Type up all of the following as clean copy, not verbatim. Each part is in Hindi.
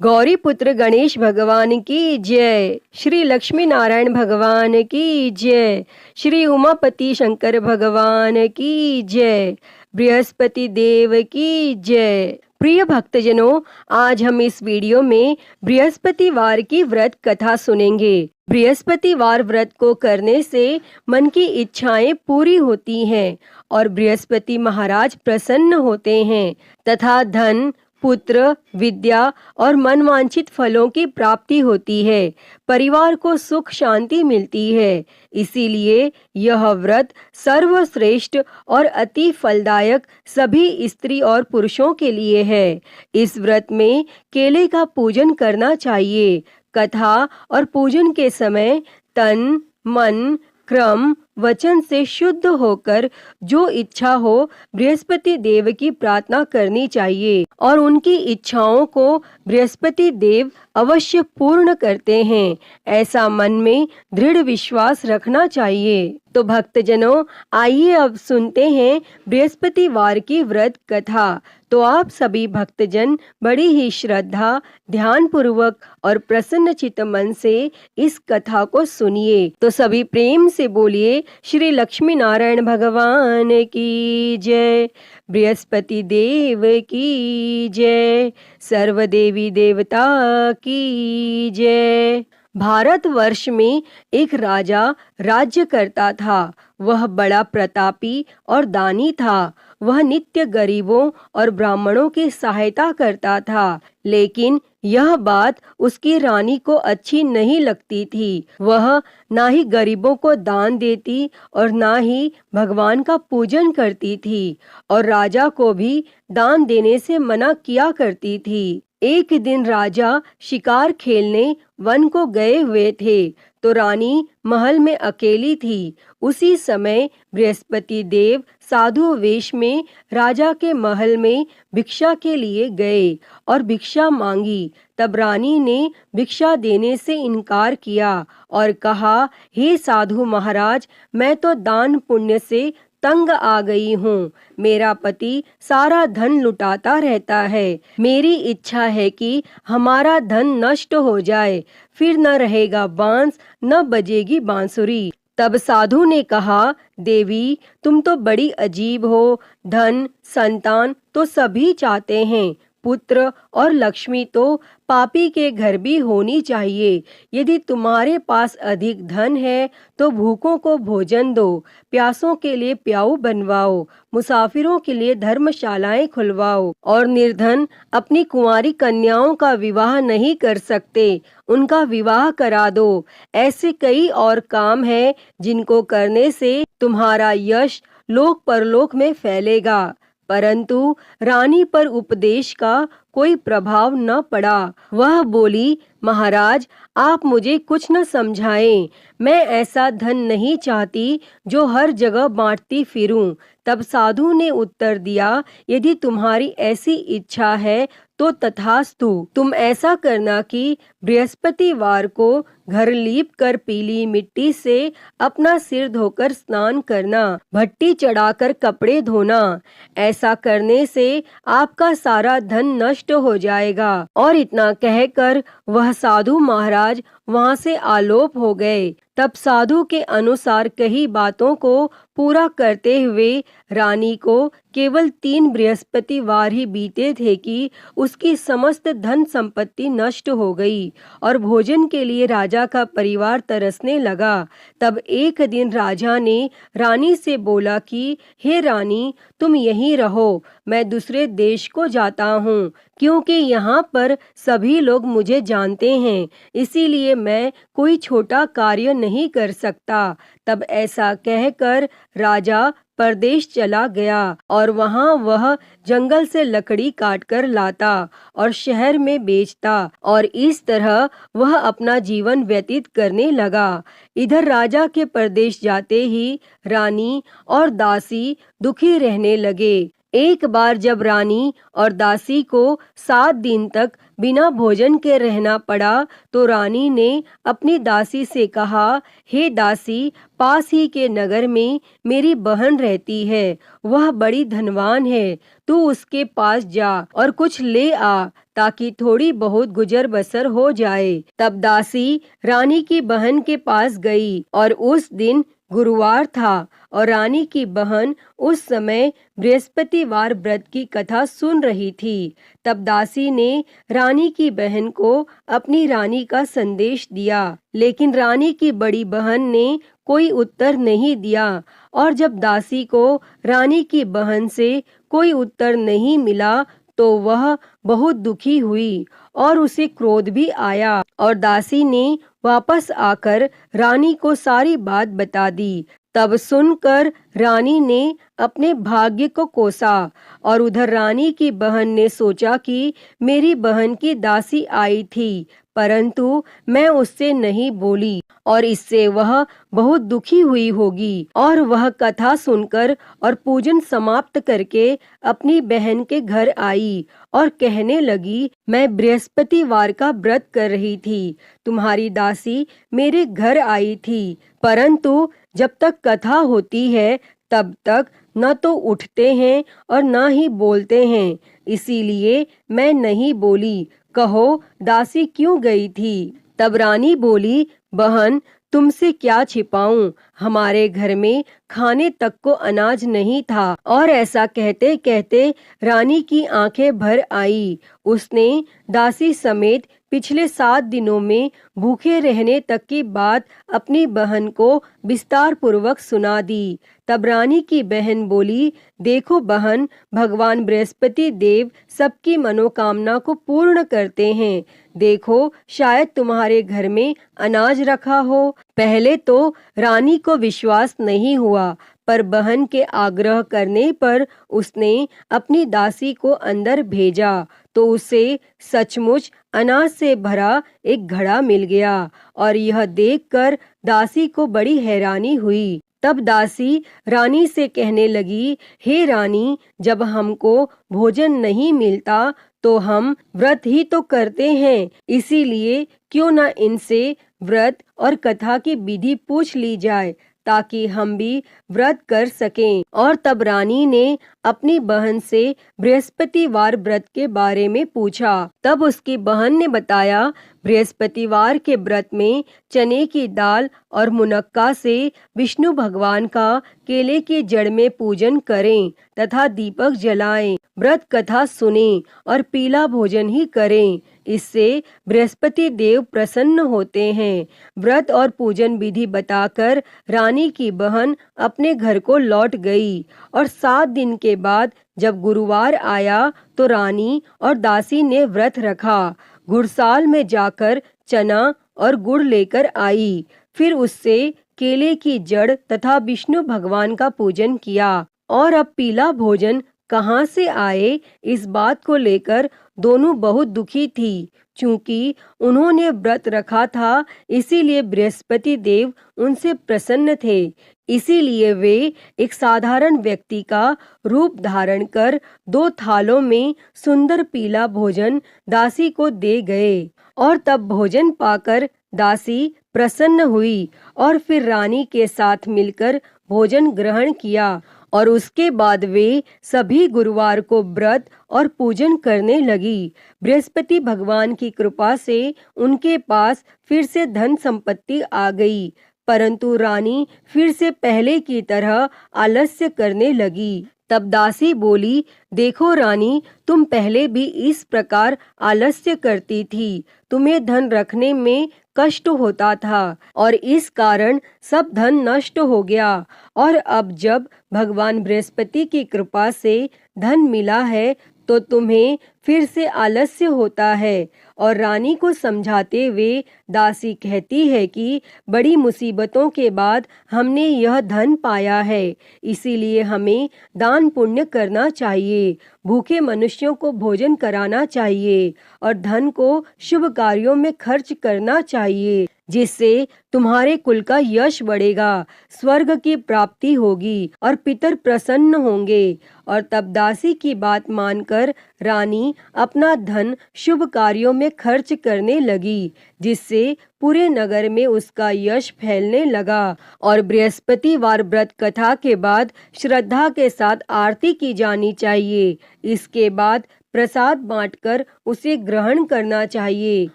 गौरी पुत्र गणेश भगवान की जय। श्री लक्ष्मी नारायण भगवान की जय। श्री उमापति शंकर भगवान की जय। बृहस्पति देव की जय। प्रिय भक्तजनों, आज हम इस वीडियो में बृहस्पतिवार की व्रत कथा सुनेंगे। बृहस्पतिवार व्रत को करने से मन की इच्छाएं पूरी होती हैं और बृहस्पति महाराज प्रसन्न होते हैं तथा धन, पुत्र, विद्या और मनवांछित फलों की प्राप्ति होती है। परिवार को सुख शांति मिलती है। इसीलिए यह व्रत सर्वश्रेष्ठ और अति फलदायक सभी स्त्री और पुरुषों के लिए है। इस व्रत में केले का पूजन करना चाहिए। कथा और पूजन के समय तन, मन, क्रम, वचन से शुद्ध होकर जो इच्छा हो बृहस्पति देव की प्रार्थना करनी चाहिए और उनकी इच्छाओं को बृहस्पति देव अवश्य पूर्ण करते हैं, ऐसा मन में दृढ़ विश्वास रखना चाहिए। तो भक्तजनों, आइए अब सुनते हैं बृहस्पतिवार की व्रत कथा। तो आप सभी भक्तजन बड़ी ही श्रद्धा, ध्यान पूर्वक और प्रसन्न चित्त मन से इस कथा को सुनिए। तो सभी प्रेम से बोलिए श्री लक्ष्मी नारायण भगवान की जय। बृहस्पति देव की जय। सर्व देवी देवता की जय। भारतवर्ष में एक राजा राज्य करता था। वह बड़ा प्रतापी और दानी था। वह नित्य गरीबों और ब्राह्मणों की सहायता करता था, लेकिन यह बात उसकी रानी को अच्छी नहीं लगती थी। वह ना ही गरीबों को दान देती और ना ही भगवान का पूजन करती थी और राजा को भी दान देने से मना किया करती थी। एक दिन राजा शिकार खेलने वन को गए हुए थे तो रानी महल में अकेली थी। उसी समय बृहस्पति देव साधु वेश में राजा के महल में भिक्षा के लिए गए और भिक्षा मांगी। तब रानी ने भिक्षा देने से इनकार किया और कहा, हे साधु महाराज, मैं तो दान पुण्य से तंग आ गई हूँ। मेरा पति सारा धन लुटाता रहता है। मेरी इच्छा है कि हमारा धन नष्ट हो जाए, फिर न रहेगा बांस, न बजेगी बांसुरी। तब साधु ने कहा, देवी, तुम तो बड़ी अजीब हो। धन, संतान तो सभी चाहते हैं, पुत्र और लक्ष्मी तो पापी के घर भी होनी चाहिए। यदि तुम्हारे पास अधिक धन है तो भूखों को भोजन दो, प्यासों के लिए प्याऊ बनवाओ, मुसाफिरों के लिए धर्मशालाएं खुलवाओ और निर्धन अपनी कुंवारी कन्याओं का विवाह नहीं कर सकते, उनका विवाह करा दो। ऐसे कई और काम हैं जिनको करने से तुम्हारा यश लोक परलोक में फैलेगा। परंतु रानी पर उपदेश का कोई प्रभाव न पड़ा। वह बोली, महाराज, आप मुझे कुछ न समझाएं। मैं ऐसा धन नहीं चाहती जो हर जगह बांटती फिरूं। तब साधु ने उत्तर दिया, यदि तुम्हारी ऐसी इच्छा है तो तथास्तु। तुम ऐसा करना कि बृहस्पतिवार को घर लीप कर पीली मिट्टी से अपना सिर धोकर स्नान करना, भट्टी चढ़ाकर कपड़े धोना। ऐसा करने से आपका सारा धन नष्ट हो जाएगा। और इतना कहकर वह साधु महाराज वहां से आलोप हो गए। तब साधु के अनुसार कही बातों को पूरा करते हुए रानी को केवल 3 बृहस्पतिवार ही बीते थे कि उसकी समस्त धन संपत्ति नष्ट हो गई और भोजन के लिए राजा का परिवार तरसने लगा। तब एक दिन राजा ने रानी से बोला कि हे रानी, तुम यहीं रहो, मैं दूसरे देश को जाता हूँ, क्योंकि यहाँ पर सभी लोग मुझे जानते हैं, इसीलिए मैं कोई छोटा कार्य नहीं कर सकता। तब ऐसा कहकर राजा परदेश चला गया और वहाँ वह जंगल से लकड़ी काटकर लाता और शहर में बेचता और इस तरह वह अपना जीवन व्यतीत करने लगा। इधर राजा के परदेश जाते ही रानी और दासी दुखी रहने लगे। एक बार जब रानी और दासी को 7 दिन तक बिना भोजन के रहना पड़ा तो रानी ने अपनी दासी से कहा, हे दासी, पास ही के नगर में मेरी बहन रहती है, वह बड़ी धनवान है, तू उसके पास जा और कुछ ले आ ताकि थोड़ी बहुत गुजर बसर हो जाए। तब दासी रानी की बहन के पास गई और उस दिन गुरुवार था और रानी की बहन उस समय बृहस्पतिवार व्रत की कथा सुन रही थी। तब दासी ने रानी की बहन को अपनी रानी का संदेश दिया, लेकिन रानी की बड़ी बहन ने कोई उत्तर नहीं दिया। और जब दासी को रानी की बहन से कोई उत्तर नहीं मिला तो वह बहुत दुखी हुई और उसे क्रोध भी आया और दासी ने वापस आकर रानी को सारी बात बता दी। तब सुनकर रानी ने अपने भाग्य को कोसा और उधर रानी की बहन ने सोचा कि मेरी बहन की दासी आई थी, परंतु मैं उससे नहीं बोली और इससे वह बहुत दुखी हुई होगी। और वह कथा सुनकर और पूजन समाप्त करके अपनी बहन के घर आई और कहने लगी, मैं बृहस्पतिवार का व्रत कर रही थी, तुम्हारी दासी मेरे घर आई थी, परंतु जब तक कथा होती है तब तक न तो उठते हैं और न ही बोलते हैं, इसीलिए मैं नहीं बोली। कहो दासी क्यों गई थी? तब रानी बोली, बहन तुमसे क्या छिपाऊं, हमारे घर में खाने तक को अनाज नहीं था। और ऐसा कहते कहते रानी की आंखें भर आई। उसने दासी समेत पिछले 7 दिनों में भूखे रहने तक की बात अपनी बहन को विस्तार पूर्वक सुना दी। तब रानी की बहन बोली, देखो बहन, भगवान बृहस्पति देव सबकी मनोकामना को पूर्ण करते हैं। देखो शायद तुम्हारे घर में अनाज रखा हो। पहले तो रानी को विश्वास नहीं हुआ, पर बहन के आग्रह करने पर उसने अपनी दासी को अंदर भेजा तो उसे सचमुच अनाज से भरा एक घड़ा मिल गया और यह देखकर दासी को बड़ी हैरानी हुई। तब दासी रानी से कहने लगी, हे रानी, जब हमको भोजन नहीं मिलता तो हम व्रत ही तो करते हैं, इसीलिए क्यों न इनसे व्रत और कथा की विधि पूछ ली जाए ताकि हम भी व्रत कर सकें। और तब रानी ने अपनी बहन से बृहस्पतिवार व्रत के बारे में पूछा। तब उसकी बहन ने बताया, बृहस्पतिवार के व्रत में चने की दाल और मुनक्का से विष्णु भगवान का केले की जड़ में पूजन करें तथा दीपक जलाएं, व्रत कथा सुनें और पीला भोजन ही करें, इससे बृहस्पति देव प्रसन्न होते हैं। व्रत और पूजन विधि बताकर रानी की बहन अपने घर को लौट गई और 7 दिन के बाद जब गुरुवार आया तो रानी और दासी ने व्रत रखा। गुड़साल में जाकर चना और गुड़ लेकर आई, फिर उससे केले की जड़ तथा विष्णु भगवान का पूजन किया। और अब पीला भोजन कहाँ से आए, इस बात को लेकर दोनों बहुत दुखी थी। चूंकि उन्होंने व्रत रखा था, इसीलिए बृहस्पति देव उनसे प्रसन्न थे। इसीलिए वे एक साधारण व्यक्ति का रूप धारण कर 2 थालों में सुंदर पीला भोजन दासी को दे गए। और तब भोजन पाकर दासी प्रसन्न हुई और फिर रानी के साथ मिलकर भोजन ग्रहण किया और उसके बाद वे सभी गुरुवार को व्रत और पूजन करने लगी। बृहस्पति भगवान की कृपा से उनके पास फिर से धन संपत्ति आ गई, परंतु रानी फिर से पहले की तरह आलस्य करने लगी। तब दासी बोली, देखो रानी, तुम पहले भी इस प्रकार आलस्य करती थी, तुम्हें धन रखने में कष्ट होता था और इस कारण सब धन नष्ट हो गया। और अब जब भगवान बृहस्पति की कृपा से धन मिला है तो तुम्हें फिर से आलस्य होता है। और रानी को समझाते हुए दासी कहती है कि बड़ी मुसीबतों के बाद हमने यह धन पाया है, इसीलिए हमें दान पुण्य करना चाहिए, भूखे मनुष्यों को भोजन कराना चाहिए और धन को शुभ कार्यों में खर्च करना चाहिए, जिससे तुम्हारे कुल का यश बढ़ेगा, स्वर्ग की प्राप्ति होगी और पितर प्रसन्न होंगे। और तब दासी की बात मानकर रानी अपना धन शुभ कार्यों में खर्च करने लगी, जिससे पूरे नगर में उसका यश फैलने लगा। और बृहस्पतिवार व्रत कथा के बाद श्रद्धा के साथ आरती की जानी चाहिए। इसके बाद प्रसाद बांटकर उसे ग्रहण करना चाहिए।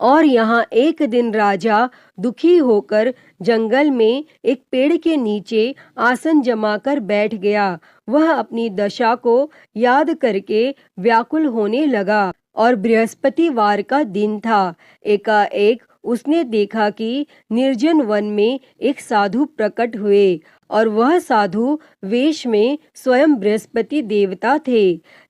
और यहाँ एक दिन राजा दुखी होकर जंगल में एक पेड़ के नीचे आसन जमाकर बैठ गया। वह अपनी दशा को याद करके व्याकुल होने लगा और बृहस्पतिवार का दिन था। एकाएक उसने देखा कि निर्जन वन में एक साधु प्रकट हुए और वह साधु वेश में स्वयं बृहस्पति देवता थे।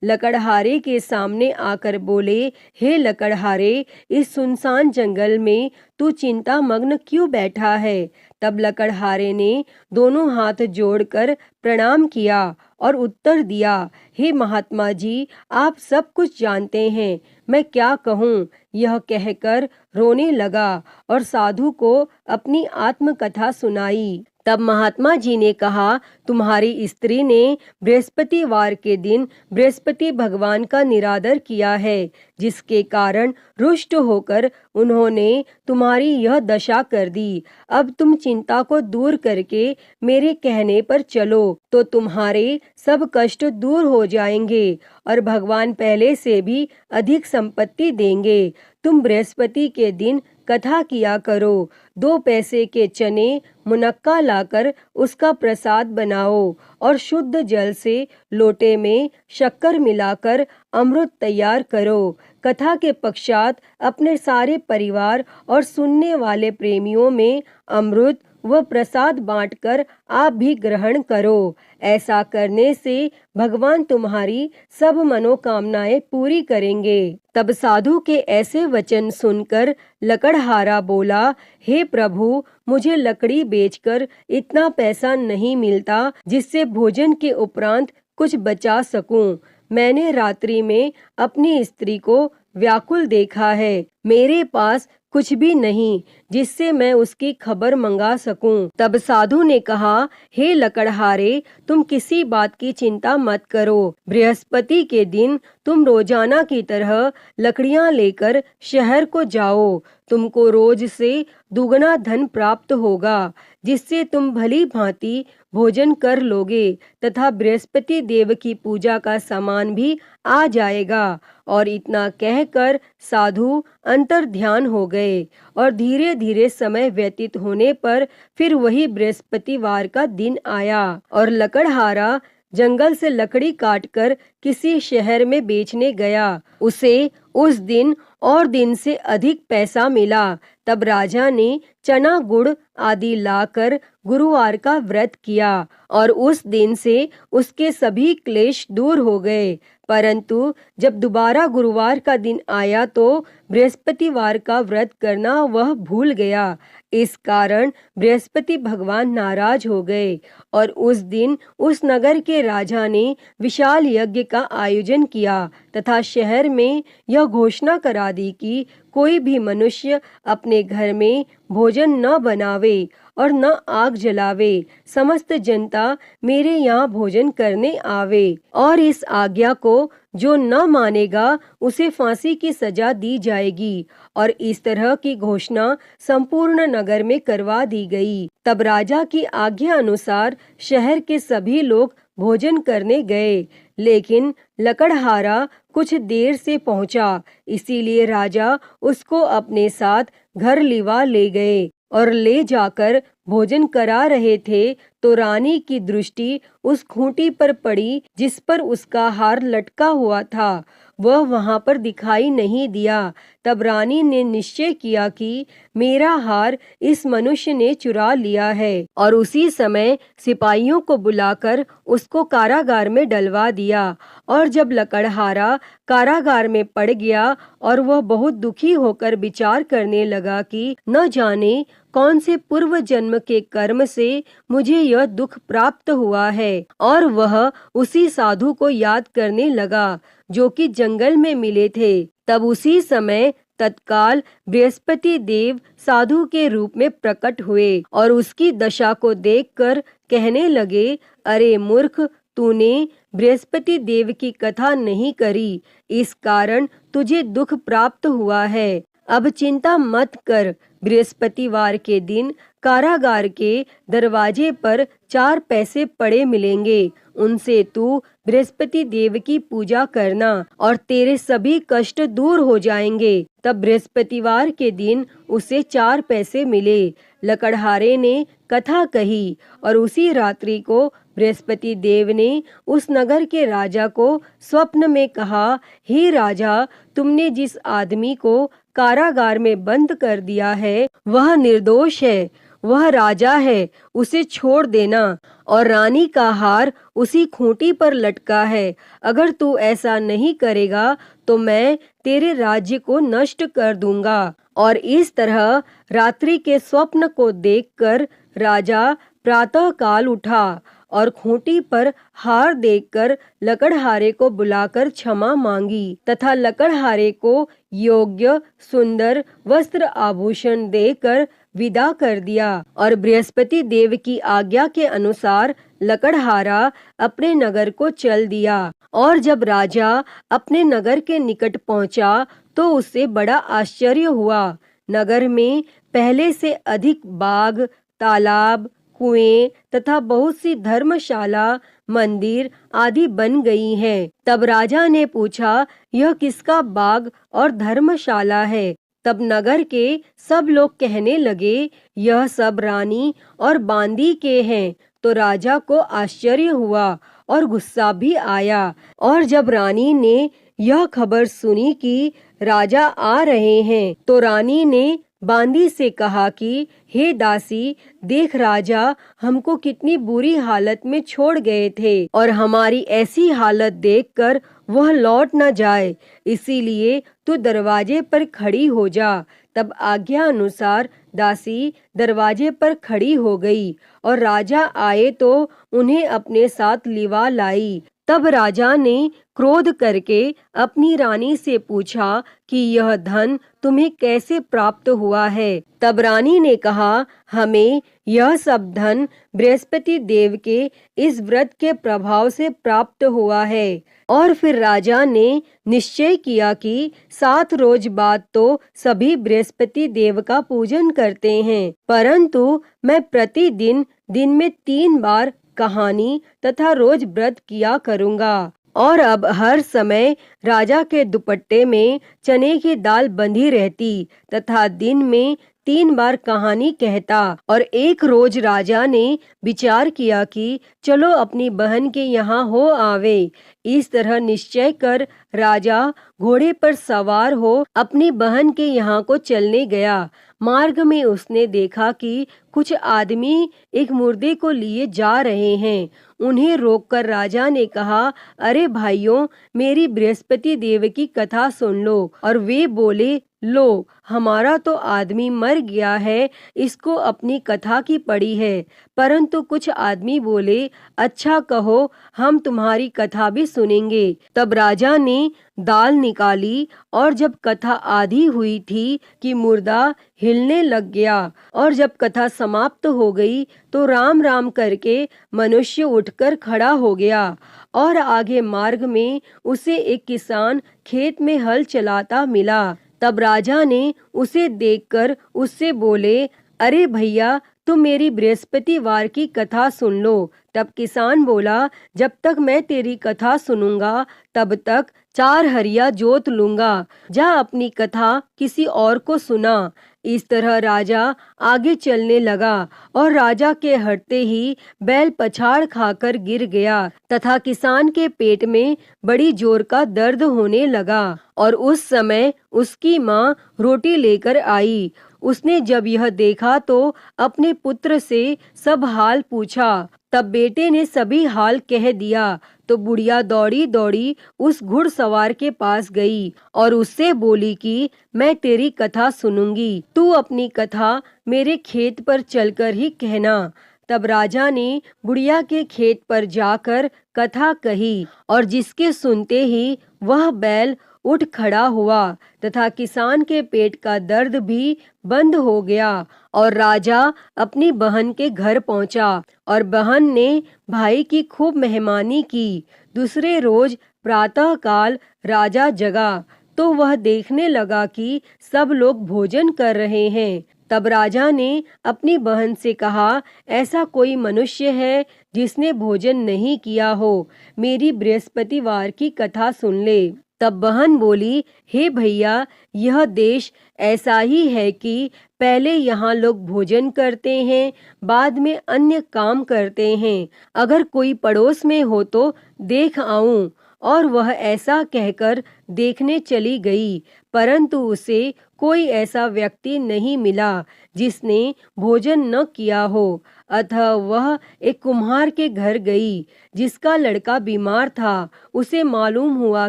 लकड़हारे के सामने आकर बोले, हे लकड़हारे, इस सुनसान जंगल में तू चिंता मग्न क्यों बैठा है? तब लकड़हारे ने दोनों हाथ जोड़कर प्रणाम किया और उत्तर दिया, हे महात्मा जी, आप सब कुछ जानते हैं, मैं क्या कहूँ? यह कहकर रोने लगा और साधु को अपनी आत्मकथा सुनाई। तब महात्मा जी ने कहा, तुम्हारी स्त्री ने बृहस्पतिवार के दिन बृहस्पति भगवान का निरादर किया है, जिसके कारण रुष्ट होकर उन्होंने तुम्हारी यह दशा कर दी। अब तुम चिंता को दूर करके मेरे कहने पर चलो तो तुम्हारे सब कष्ट दूर हो जाएंगे और भगवान पहले से भी अधिक संपत्ति देंगे। तुम बृहस्पति के दिन कथा किया करो। 2 पैसे के चने मुनक्का लाकर उसका प्रसाद बनाओ और शुद्ध जल से लोटे में शक्कर मिलाकर अमृत तैयार करो। कथा के पश्चात अपने सारे परिवार और सुनने वाले प्रेमियों में अमृत व प्रसाद बांटकर आप भी ग्रहण करो। ऐसा करने से भगवान तुम्हारी सब मनोकामनाएं पूरी करेंगे। तब साधु के ऐसे वचन सुनकर लकड़हारा बोला, हे प्रभु, मुझे लकड़ी बेचकर इतना पैसा नहीं मिलता जिससे भोजन के उपरांत कुछ बचा सकूं। मैंने रात्रि में अपनी स्त्री को व्याकुल देखा है। मेरे पास कुछ भी नहीं जिससे मैं उसकी खबर मंगा सकूं। तब साधु ने कहा, हे लकड़हारे, तुम किसी बात की चिंता मत करो। बृहस्पति के दिन तुम रोजाना की तरह लकड़ियां लेकर शहर को जाओ। तुमको रोज से दुगना धन प्राप्त होगा, जिससे तुम भली भांति भोजन कर लोगे तथा बृहस्पति देव की पूजा का सामान भी आ जाएगा। और इतना कहकर साधु अंतर ध्यान हो गए और धीरे धीरे समय व्यतीत होने पर फिर वही बृहस्पतिवार का दिन आया और लकड़हारा जंगल से लकड़ी काटकर किसी शहर में बेचने गया। उसे उस दिन और दिन से अधिक पैसा मिला। तब राजा ने चना गुड़ आदि लाकर गुरुवार का व्रत किया और उस दिन से उसके सभी क्लेश दूर हो गए। परंतु जब दोबारा गुरुवार का दिन आया तो बृहस्पतिवार का व्रत करना वह भूल गया। इस कारण बृहस्पति भगवान नाराज हो गए और उस दिन उस नगर के राजा ने विशाल यज्ञ का आयोजन किया तथा शहर में यह घोषणा करा दी कि कोई भी मनुष्य अपने घर में भोजन न बनावे और न आग जलावे। समस्त जनता मेरे यहाँ भोजन करने आवे और इस आज्ञा को जो न मानेगा उसे फांसी की सजा दी जाएगी। और इस तरह की घोषणा संपूर्ण नगर में करवा दी गई। तब राजा की आज्ञा अनुसार शहर के सभी लोग भोजन करने गए, लेकिन लकड़हारा कुछ देर से पहुंचा, इसीलिए राजा उसको अपने साथ घर लिवा ले गए और ले जाकर भोजन करा रहे थे तो रानी की दृष्टि उस खूंटी पर पड़ी जिस पर उसका हार लटका हुआ था। वह वहां पर दिखाई नहीं दिया। तब रानी ने निश्चय किया कि मेरा हार इस मनुष्य ने चुरा लिया है और उसी समय सिपाहियों को बुलाकर उसको कारागार में डलवा दिया। और जब लकड़हारा कारागार में पड़ गया और वह बहुत दुखी होकर विचार करने लगा कि न जाने कौन से पूर्व जन्म के कर्म से मुझे यह दुख प्राप्त हुआ है, और वह उसी साधु को याद करने लगा जो कि जंगल में मिले थे। तब उसी समय तत्काल बृहस्पति देव साधु के रूप में प्रकट हुए और उसकी दशा को देखकर कहने लगे, अरे मूर्ख, तूने बृहस्पति देव की कथा नहीं करी, इस कारण तुझे दुख प्राप्त हुआ है। अब चिंता मत कर, बृहस्पतिवार के दिन कारागार के दरवाजे पर 4 पैसे पड़े मिलेंगे। उनसे तू बृहस्पति देव की पूजा करना और तेरे सभी कष्ट दूर हो जाएंगे। तब बृहस्पतिवार के दिन उसे 4 पैसे मिले। लकड़हारे ने कथा कही और उसी रात्रि को बृहस्पति देव ने उस नगर के राजा को स्वप्न में कहा, हे राजा, तुमने जिस आदमी को कारागार में बंद कर दिया है वह निर्दोष है, वह राजा है, उसे छोड़ देना। और रानी का हार उसी खूंटी पर लटका है। अगर तू ऐसा नहीं करेगा तो मैं तेरे राज्य को नष्ट कर दूंगा। और इस तरह रात्रि के स्वप्न को देखकर राजा प्रातः काल उठा और खूंटी पर हार देखकर लकड़हारे को बुलाकर क्षमा मांगी तथा लकड़हारे को योग्य सुंदर वस्त्र आभूषण देकर विदा कर दिया। और बृहस्पति देव की आज्ञा के अनुसार लकड़हारा अपने नगर को चल दिया। और जब राजा अपने नगर के निकट पहुंचा तो उसे बड़ा आश्चर्य हुआ। नगर में पहले से अधिक बाग, तालाब, कुएं तथा बहुत सी धर्मशाला, मंदिर आदि बन गई हैं। तब राजा ने पूछा, यह किसका बाग और धर्मशाला है? तब नगर के सब लोग कहने लगे, यह सब रानी और बांदी के हैं। तो राजा को आश्चर्य हुआ और गुस्सा भी आया। और जब रानी ने यह खबर सुनी कि राजा आ रहे हैं तो रानी ने बांदी से कहा कि हे दासी, देख राजा हमको कितनी बुरी हालत में छोड़ गए थे और हमारी ऐसी हालत देखकर वह लौट न जाए, इसीलिए तू दरवाजे पर खड़ी हो जा। तब आज्ञा अनुसार दासी दरवाजे पर खड़ी हो गई और राजा आए तो उन्हें अपने साथ लिवा लाई। तब राजा ने क्रोध करके अपनी रानी से पूछा कि यह धन तुम्हें कैसे प्राप्त हुआ है? तब रानी ने कहा, हमें यह सब धन बृहस्पति देव के इस व्रत के प्रभाव से प्राप्त हुआ है। और फिर राजा ने निश्चय किया कि 7 रोज बाद तो सभी बृहस्पति देव का पूजन करते हैं, परंतु मैं प्रतिदिन दिन में 3 बार कहानी तथा रोज व्रत किया करूँगा। और अब हर समय राजा के दुपट्टे में चने की दाल बंधी रहती तथा दिन में 3 बार कहानी कहता। और एक रोज राजा ने विचार किया कि चलो अपनी बहन के यहाँ हो आवे। इस तरह निश्चय कर राजा घोड़े पर सवार हो अपनी बहन के यहाँ को चलने गया। मार्ग में उसने देखा कि कुछ आदमी एक मुर्दे को लिए जा रहे हैं। उन्हें रोककर राजा ने कहा, अरे भाइयों, मेरी बृहस्पति देव की कथा सुन लो। और वे बोले, लो, हमारा तो आदमी मर गया है, इसको अपनी कथा की पड़ी है। परंतु कुछ आदमी बोले, अच्छा कहो, हम तुम्हारी कथा भी सुनेंगे। तब राजा ने दाल निकाली और जब कथा आधी हुई थी कि मुर्दा हिलने लग गया। और जब कथा समाप्त हो गई तो राम राम करके मनुष्य उठकर खड़ा हो गया। और आगे मार्ग में उसे एक किसान खेत में हल चलाता मिला। तब राजा ने उसे देखकर उससे बोले, अरे भैया, तुम मेरी बृहस्पतिवार की कथा सुन लो। तब किसान बोला, जब तक मैं तेरी कथा सुनूंगा तब तक 4 हरिया जोत लूंगा। जा अपनी कथा किसी और को सुना। इस तरह राजा आगे चलने लगा और राजा के हटते ही बैल पछाड़ खाकर गिर गया तथा किसान के पेट में बड़ी जोर का दर्द होने लगा। और उस समय उसकी माँ रोटी लेकर आई। उसने जब यह देखा तो अपने पुत्र से सब हाल पूछा। तब बेटे ने सभी हाल कह दिया। तो बुढ़िया दौड़ी दौड़ी उस घुड़सवार के पास गई और उससे बोली कि मैं तेरी कथा सुनूंगी, तू अपनी कथा मेरे खेत पर चलकर ही कहना। तब राजा ने बुढ़िया के खेत पर जाकर कथा कही और जिसके सुनते ही वह बैल उठ खड़ा हुआ तथा किसान के पेट का दर्द भी बंद हो गया। और राजा अपनी बहन के घर पहुंचा और बहन ने भाई की खूब मेहमानी की। दूसरे रोज प्रातः काल राजा जगा तो वह देखने लगा कि सब लोग भोजन कर रहे हैं। तब राजा ने अपनी बहन से कहा, ऐसा कोई मनुष्य है जिसने भोजन नहीं किया हो, मेरी बृहस्पतिवार की कथा सुन ले। तब बहन बोली, हे भैया, यह देश ऐसा ही है कि पहले यहाँ लोग भोजन करते हैं, बाद में अन्य काम करते हैं। अगर कोई पड़ोस में हो तो देख आऊं। और वह ऐसा कहकर देखने चली गई, परंतु उसे कोई ऐसा व्यक्ति नहीं मिला जिसने भोजन न किया हो। अतः वह एक कुम्हार के घर गई जिसका लड़का बीमार था। उसे मालूम हुआ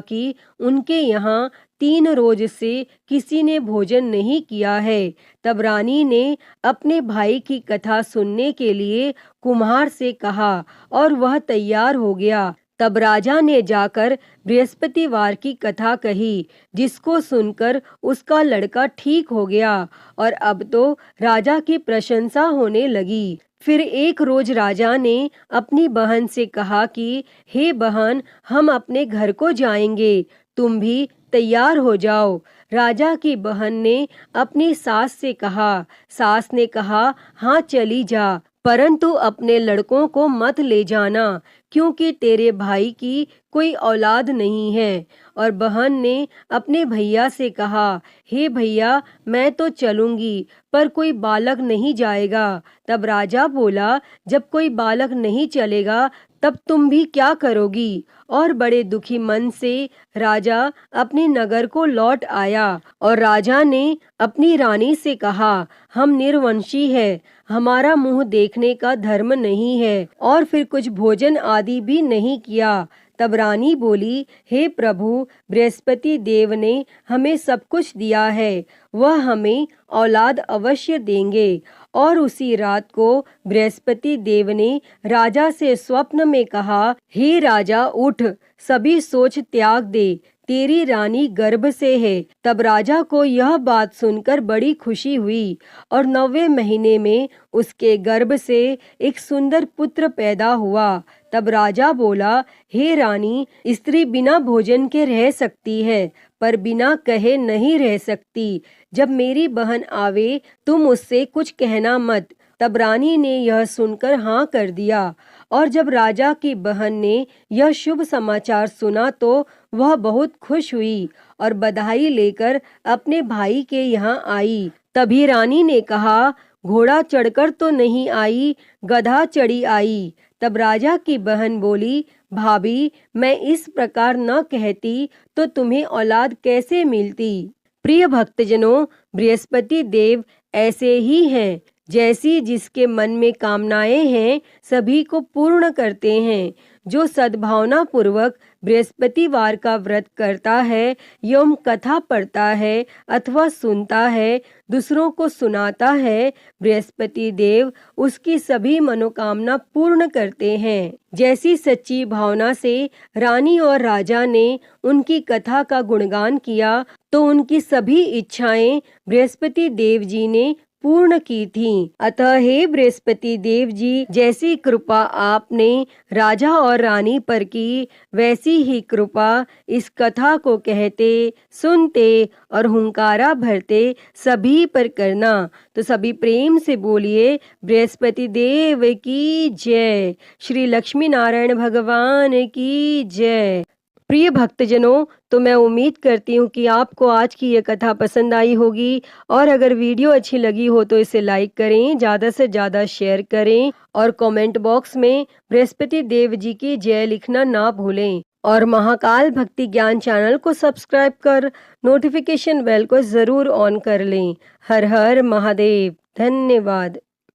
कि उनके यहाँ 3 रोज से किसी ने भोजन नहीं किया है। तब रानी ने अपने भाई की कथा सुनने के लिए कुम्हार से कहा और वह तैयार हो गया। तब राजा ने जाकर बृहस्पतिवार की कथा कही, जिसको सुनकर उसका लड़का ठीक हो गया और अब तो राजा की प्रशंसा होने लगी। फिर एक रोज राजा ने अपनी बहन से कहा कि हे बहन, हम अपने घर को जाएंगे, तुम भी तैयार हो जाओ। राजा की बहन ने अपनी सास से कहा। सास ने कहा, हाँ चली जा, परंतु अपने लड़कों को मत ले जाना, क्योंकि तेरे भाई की कोई औलाद नहीं है। और बहन ने अपने भैया से कहा, हे भैया, मैं तो चलूंगी, पर कोई बालक नहीं जाएगा। तब राजा बोला, जब कोई बालक नहीं चलेगा तब तुम भी क्या करोगी? और बड़े दुखी मन से राजा अपने नगर को लौट आया। और राजा ने अपनी रानी से कहा, हम निर्वंशी है, हमारा मुंह देखने का धर्म नहीं है। और फिर कुछ भोजन आदि भी नहीं किया। तब रानी बोली, हे प्रभु, बृहस्पति देव ने हमें सब कुछ दिया है, वह हमें औलाद अवश्य देंगे। और उसी रात को बृहस्पति देव ने राजा से स्वप्न में कहा, हे राजा, उठ, सभी सोच त्याग दे, तेरी रानी गर्भ से है। तब राजा को यह बात सुनकर बड़ी खुशी हुई और 9वें महीने में उसके गर्भ से एक सुंदर पुत्र पैदा हुआ। तब राजा बोला, हे रानी, स्त्री बिना भोजन के रह सकती है, पर बिना कहे नहीं रह सकती। जब मेरी बहन आवे तुम उससे कुछ कहना मत। तब रानी ने यह सुनकर हाँ कर दिया। और जब राजा की बहन ने यह शुभ समाचार सुना तो वह बहुत खुश हुई और बधाई लेकर अपने भाई के यहाँ आई। तभी रानी ने कहा, घोड़ा चढ़कर तो नहीं आई, गधा चढ़ी आई। तब राजा की बहन बोली, भाभी, मैं इस प्रकार न कहती तो तुम्हें औलाद कैसे मिलती। प्रिय भक्तजनों, बृहस्पति देव ऐसे ही हैं, जैसी जिसके मन में कामनाएं हैं सभी को पूर्ण करते हैं। जो सद्भावना पूर्वक बृहस्पतिवार का व्रत करता है एवं कथा पढ़ता है अथवा सुनता है, दूसरों को सुनाता है, बृहस्पति देव उसकी सभी मनोकामना पूर्ण करते हैं। जैसी सच्ची भावना से रानी और राजा ने उनकी कथा का गुणगान किया तो उनकी सभी इच्छाएं बृहस्पति देव जी ने पूर्ण की थीं। अतः हे बृहस्पति देव जी, जैसी कृपा आपने राजा और रानी पर की, वैसी ही कृपा इस कथा को कहते, सुनते और हुंकारा भरते सभी पर करना। तो सभी प्रेम से बोलिए, बृहस्पति देव की जय, श्री लक्ष्मी नारायण भगवान की जय। प्रिय भक्तजनों, तो मैं उम्मीद करती हूँ कि आपको आज की ये कथा पसंद आई होगी। और अगर वीडियो अच्छी लगी हो तो इसे लाइक करें, ज़्यादा से ज़्यादा शेयर करें और कमेंट बॉक्स में बृहस्पति देव जी की जय लिखना ना भूलें। और महाकाल भक्ति ज्ञान चैनल को सब्सक्राइब कर नोटिफिकेशन बेल को ज़रूर ऑन कर लें। हर हर महादेव। धन्यवाद।